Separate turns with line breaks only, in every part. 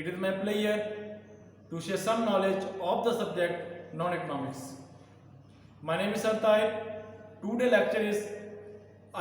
It is my pleasure to share some knowledge of the subject non-economics. My name is Sir Tahir. Today lecture is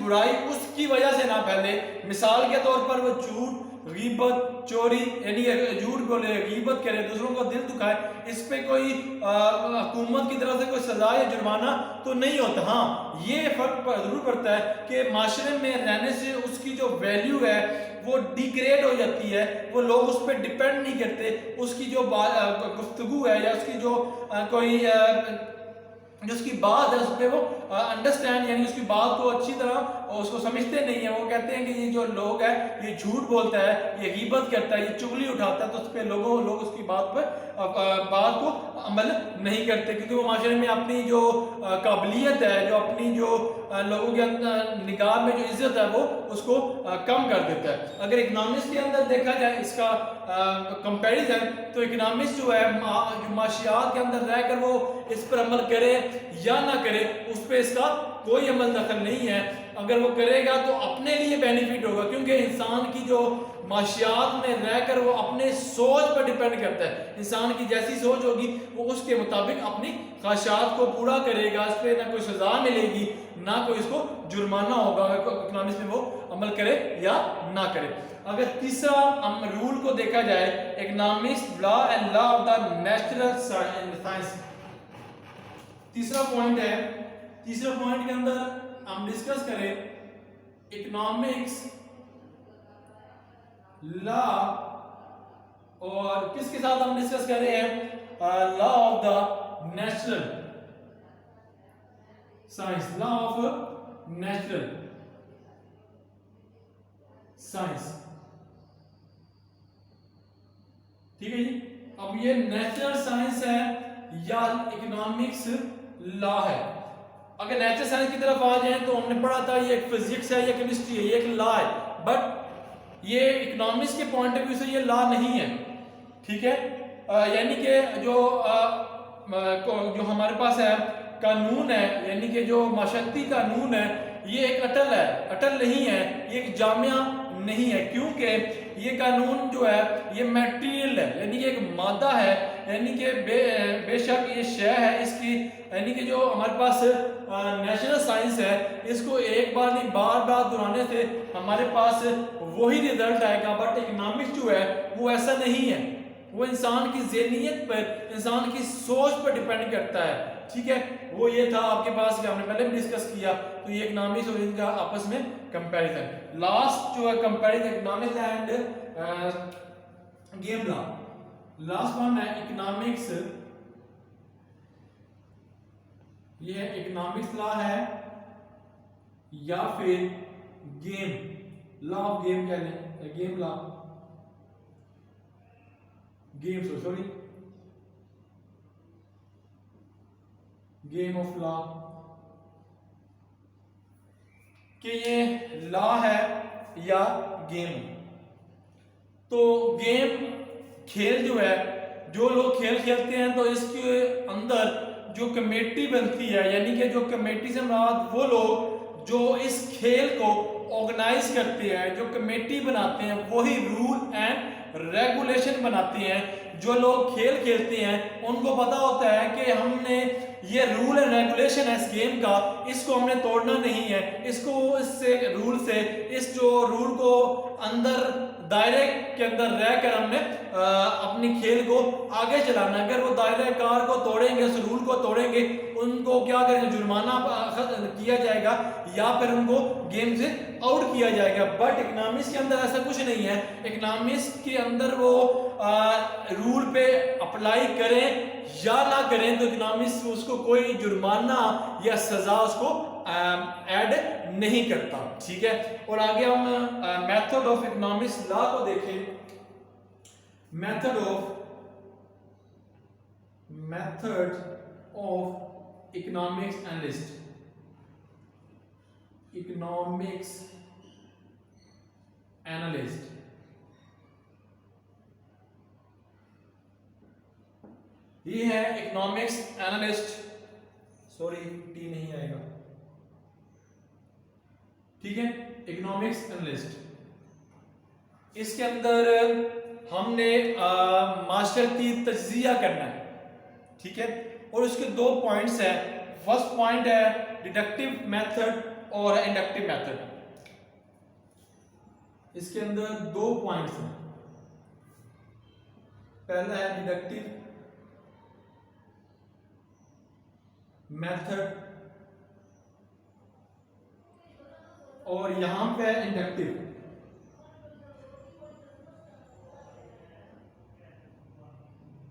برائی اس کی وجہ سے نہ پھیلے. مثال کے طور پر وہ جھوٹ، غیبت، چوری، یعنی جھوٹ بولے، غیبت کرے، دوسروں کو دل دکھائے، اس پہ کوئی حکومت کی طرف سے کوئی سزا یا جرمانہ تو نہیں ہوتا. ہاں یہ فرق ضرور پڑتا ہے کہ معاشرے میں رہنے سے اس کی جو ویلیو ہے وہ ڈیگریڈ ہو جاتی ہے، وہ لوگ اس پہ ڈیپینڈ نہیں کرتے، اس کی جو گفتگو ہے یا اس کی جو کوئی جو اس کی بات ہے اس پہ وہ انڈرسٹینڈ، یعنی اس کی بات کو اچھی طرح اس کو سمجھتے نہیں ہیں. وہ کہتے ہیں کہ یہ جو لوگ ہے یہ جھوٹ بولتا ہے، یہ غیبت کرتا ہے، یہ چغلی اٹھاتا ہے، تو اس پہ لوگ اس کی بات کو عمل نہیں کرتے، کیونکہ وہ معاشرے میں اپنی جو قابلیت ہے، جو اپنی جو لوگوں کے اندر نگاہ میں جو عزت ہے وہ اس کو کم کر دیتا ہے. اگر اکنامکس کے اندر دیکھا جائے اس کا کمپیریزن، تو اکنامکس جو ہے جو معاشیات کے اندر رہ کر وہ اس پر عمل کرے یا نہ کرے اس پہ اس کا کوئی عمل دخل نہیں ہے. اگر وہ کرے گا تو اپنے لیے بینیفٹ ہوگا، کیونکہ انسان کی جو معاشیات میں رہ کر وہ اپنے سوچ پر ڈیپینڈ کرتا ہے. انسان کی جیسی سوچ ہوگی وہ اس کے مطابق اپنی خواہشات کو پورا کرے گا، اس پہ نہ کوئی سزا ملے گی نہ کوئی اس کو جرمانہ ہوگا اکنامکس میں وہ عمل کرے یا نہ کرے. اگر تیسرا رول کو دیکھا جائے economics law and law of the natural science, تیسرا پوائنٹ ہے. تیسرا پوائنٹ کے اندر ہم ڈسکس کریں اکنامکس لا، اور کس کے ساتھ ہم ڈسکس کر رہے ہیں؟ Law of the natural science, law of natural science. ٹھیک ہے جی. اب یہ نیچرل سائنس ہے یا اکنامکس لا ہے؟ اگر نیچرل سائنس کی طرف آ جائیں تو ہم نے پڑھا تھا یہ ایک فزکس ہے، یہ کیمسٹری ہے، یہ ایک لا ہے، بٹ یہ اکنامکس کے پوائنٹ آف ویو سے یہ لا نہیں ہے. ٹھیک ہے، یعنی کہ جو ہمارے پاس ہے قانون ہے، یعنی کہ جو معاشرتی قانون ہے، یہ ایک اٹل ہے، اٹل نہیں ہے، یہ ایک جامعہ نہیں ہے، کیونکہ یہ قانون جو ہے یہ میٹیریل ہے، یعنی کہ ایک مادہ ہے، یعنی کہ بے شک یہ شے ہے اس کی، یعنی کہ جو ہمارے پاس نیچرل سائنس ہے اس کو ایک بار نہیں بار بار دہرانے سے ہمارے پاس وہی ریزلٹ آئے گا. بٹ اکنامکس جو ہے وہ ایسا نہیں ہے، وہ انسان کی ذہنیت پر، انسان کی سوچ پر ڈیپینڈ کرتا ہے. ٹھیک ہے، وہ یہ تھا آپ کے پاس کہ ہم نے پہلے بھی ڈسکس کیا. تو یہ اکنامکس اور ان کا آپس میں کمپیریزن. لاسٹ جو ہے comparison economics and game law. Last one ہے اکنامکس، یہ اکنامکس لا ہے یا پھر گیم لا آف گیم کہہ لیں، game law, game sorry game of law, کہ یہ لا ہے یا گیم. تو گیم کھیل جو ہے، جو لوگ کھیل کھیلتے ہیں تو اس کے اندر جو کمیٹی بنتی ہے، یعنی کہ جو کمیٹی سے مراد وہ لوگ جو اس کھیل کو آرگنائز کرتے ہیں، جو کمیٹی بناتے ہیں، وہی رول اینڈ ریگولیشن بناتے ہیں. جو لوگ کھیل کھیلتے ہیں ان کو پتا ہوتا ہے کہ ہم نے یہ رول اینڈ ریگولیشن ہے اس گیم کا، اس کو ہم نے توڑنا نہیں ہے، اس کو اس سے رول سے، اس جو رول کو اندر دائرے کے اندر رہ کر ہم نے اپنی کھیل کو آگے چلانا ہے. اگر وہ دائرہ کار کو توڑیں گے، اس رول کو توڑیں گے، ان کو کیا کریں گے؟ جرمانہ کیا جائے گا یا پھر ان کو گیم سے آؤٹ کیا جائے گا. بٹ اکنامکس کے اندر ایسا کچھ نہیں ہے. اکنامکس کے اندر وہ رول پہ اپلائی کریں یا نہ کریں تو اکنامکس اس کو کوئی جرمانہ یا سزا اس کو ایڈ نہیں کرتا. ٹھیک ہے، اور آگے ہم میتھڈ آف اکنامکس لا کو دیکھیں. Method of economics analyst, economics analyst. یہ ہے اکنامکس اینالسٹ، سوری ٹی نہیں آئے گا. ٹھیک ہے، اکنامکس اینالسٹ. اس کے اندر ہم نے معاشرتی تجزیہ کرنا ہے. ٹھیک ہے، اور اس کے دو پوائنٹس ہیں. فرسٹ پوائنٹ ہے ڈیڈکٹیو میتھڈ اور انڈکٹیو میتھڈ. اس کے اندر دو پوائنٹس ہیں. پہلا ہے ڈیڈکٹیو میتھڈ اور یہاں پہ انڈکٹیو.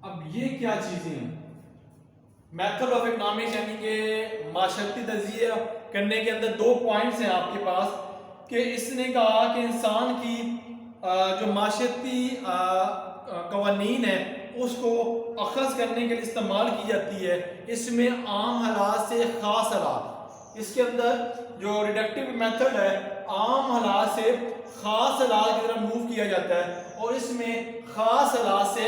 اب یہ کیا چیزیں ہیں؟ میتھڈ آف اکنامکس یعنی کہ معاشرتی تجزیہ کرنے کے اندر دو پوائنٹس ہیں آپ کے پاس کہ اس نے کہا کہ انسان کی جو معاشرتی قوانین ہیں اس کو اخذ کرنے کے لیے استعمال کی جاتی ہے. اس میں عام حالات سے خاص حالات. اس کے اندر جو ریڈکٹیو میتھڈ ہے عام حالات سے خاص حالات کی طرف موو کیا جاتا ہے اور اس میں خاص حالات سے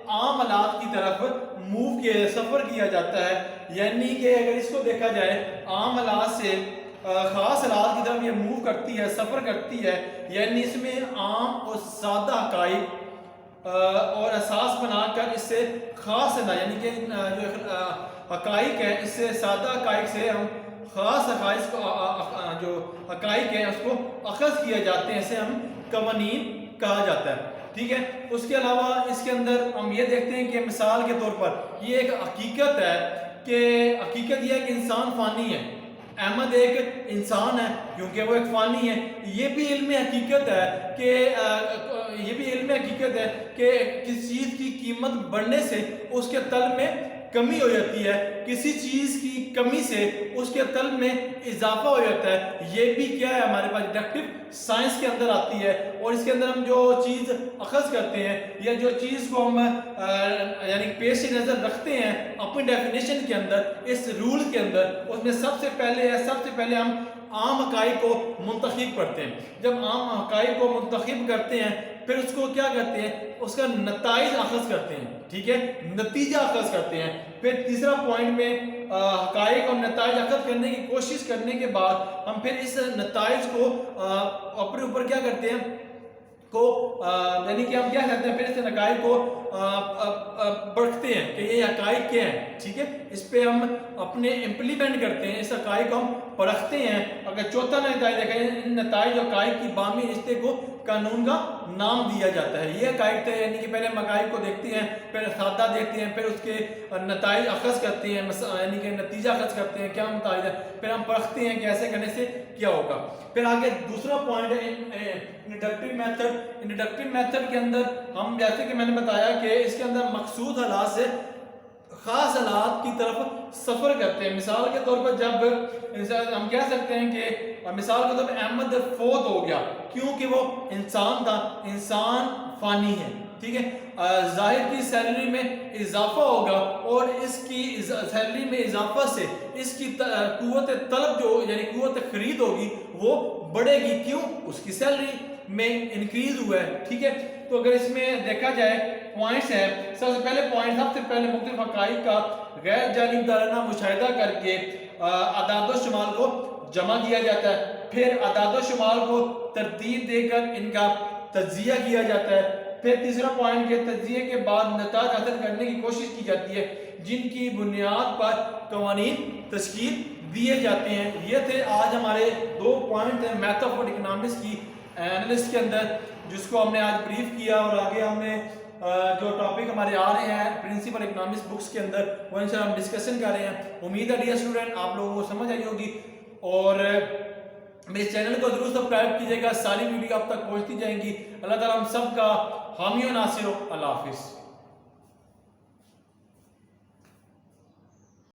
عام حالات کی طرف موو کیا سفر کیا جاتا ہے. یعنی کہ اگر اس کو دیکھا جائے عام حالات سے خاص حالات کی طرف یہ موو کرتی ہے سفر کرتی ہے. یعنی اس میں عام اور سادہ حقائق اور اساس بنا کر اس سے خاص ہے یعنی کہ جو حقائق ہے اس سے سادہ حقائق سے ہم خاص حقائق کو جو حقائق ہیں اس کو اخذ کیا جاتے ہیں. اسے ہم قوانین کہا جاتا ہے. ٹھیک ہے. اس کے علاوہ اس کے اندر ہم یہ دیکھتے ہیں کہ مثال کے طور پر یہ ایک حقیقت ہے کہ حقیقت یہ ہے کہ انسان فانی ہے. احمد ایک انسان ہے کیونکہ وہ ایک فانی ہے. یہ بھی علم حقیقت ہے کہ کسی چیز کی قیمت بڑھنے سے اس کے طلب میں کمی ہو جاتی ہے, کسی چیز کی کمی سے اس کے طلب میں اضافہ ہو جاتا ہے. یہ بھی کیا ہے ہمارے پاس ڈیڈکٹیو سائنس کے اندر آتی ہے. اور اس کے اندر ہم جو چیز اخذ کرتے ہیں یا جو چیز کو ہم یعنی پیش نظر رکھتے ہیں اپنی ڈیفینیشن کے اندر اس رول کے اندر اس میں سب سے پہلے ہم عام حقائق کو منتخب کرتے ہیں. جب عام حقائق کو منتخب کرتے ہیں پھر اس کو کیا کرتے ہیں اس کا نتائج اخذ کرتے ہیں. ٹھیک ہے, نتیجہ اخذ کرتے ہیں. پھر تیسرا پوائنٹ میں حقائق اور نتائج اخذ کرنے کی کوشش کرنے کے بعد ہم پھر اس نتائج کو اپنے اوپر کیا کرتے ہیں یعنی کہ ہم کیا کرتے ہیں پھر اس نتائج کو پرکھتے ہیں کہ یہ حقائق کیا ہیں. ٹھیک ہے, اس پہ ہم اپنے امپلیمنٹ کرتے ہیں, اس حقائق کو ہم پرکھتے ہیں. اگر چوتھا نتائج دیکھیں ان نتائج حقائق کی باہمی رشتے کو قانون کا نام دیا جاتا ہے. یہ حقائق تھے یعنی کہ پہلے ہم حقائق کو دیکھتے ہیں پھر سادہ دیکھتے ہیں پھر اس کے نتائج اخذ کرتے ہیں یعنی کہ نتیجہ اخذ کرتے ہیں کیا نتائج ہے پھر ہم پرکھتے ہیں کہ ایسے کرنے سے کیا ہوگا. پھر آگے دوسرا پوائنٹ ہے انڈکٹیو میتھڈ. انڈکٹیو میتھڈ کے اندر ہم جیسے کہ میں نے بتایا کہ اس کے اندر مخصوص حالات سے خاص حالات کی طرف سفر کرتے ہیں. مثال کے طور پر جب ہم کہہ سکتے ہیں کہ مثال کے طور پر احمد فوت ہو گیا کیونکہ وہ انسان تھا, انسان فانی ہے. ٹھیک ہے, ظاہر کی سیلری میں اضافہ ہوگا اور اس کی سیلری میں اضافہ سے اس کی قوت طلب جو یعنی قوت خرید ہوگی وہ بڑھے گی. کیوں؟ اس کی سیلری میں انکریز ہوا ہے. ٹھیک ہے, تو اگر اس میں دیکھا جائے پوائنٹس ہیں. سب سے پہلے مختلف حقائق کا غیر جانبدارانہ مشاہدہ کر کے اعداد و شمال کو جمع کیا جاتا ہے. پھر اعداد و شمال کو ترتیب دے کر ان کا تجزیہ کیا جاتا ہے. پھر تیسرا پوائنٹ کے تجزیے کے بعد نتائج حاصل کرنے کی کوشش کی جاتی ہے جن کی بنیاد پر قوانین تشکیل دیے جاتے ہیں. یہ تھے آج ہمارے دو پوائنٹ ہیں میتھ آف اکنامکس کی اینالسٹ کے اندر جس کو ہم نے آج بریف کیا. اور آگے ہم نے جو ٹاپک ہمارے آ رہے ہیں پرنسپل اکنامکس بکس کے اندر وہ ان سے ہم ڈسکشن کر رہے ہیں. امید ہے ڈیئر اسٹوڈنٹ آپ لوگوں کو سمجھ آئی ہوگی اور میرے چینل کو ضرور سبسکرائب کیجیے گا. ساری ویڈیو آپ تک پہنچتی جائیں گی. اللہ تعالیٰ ہم سب کا حامی و ناصر ہو. اللہ حافظ.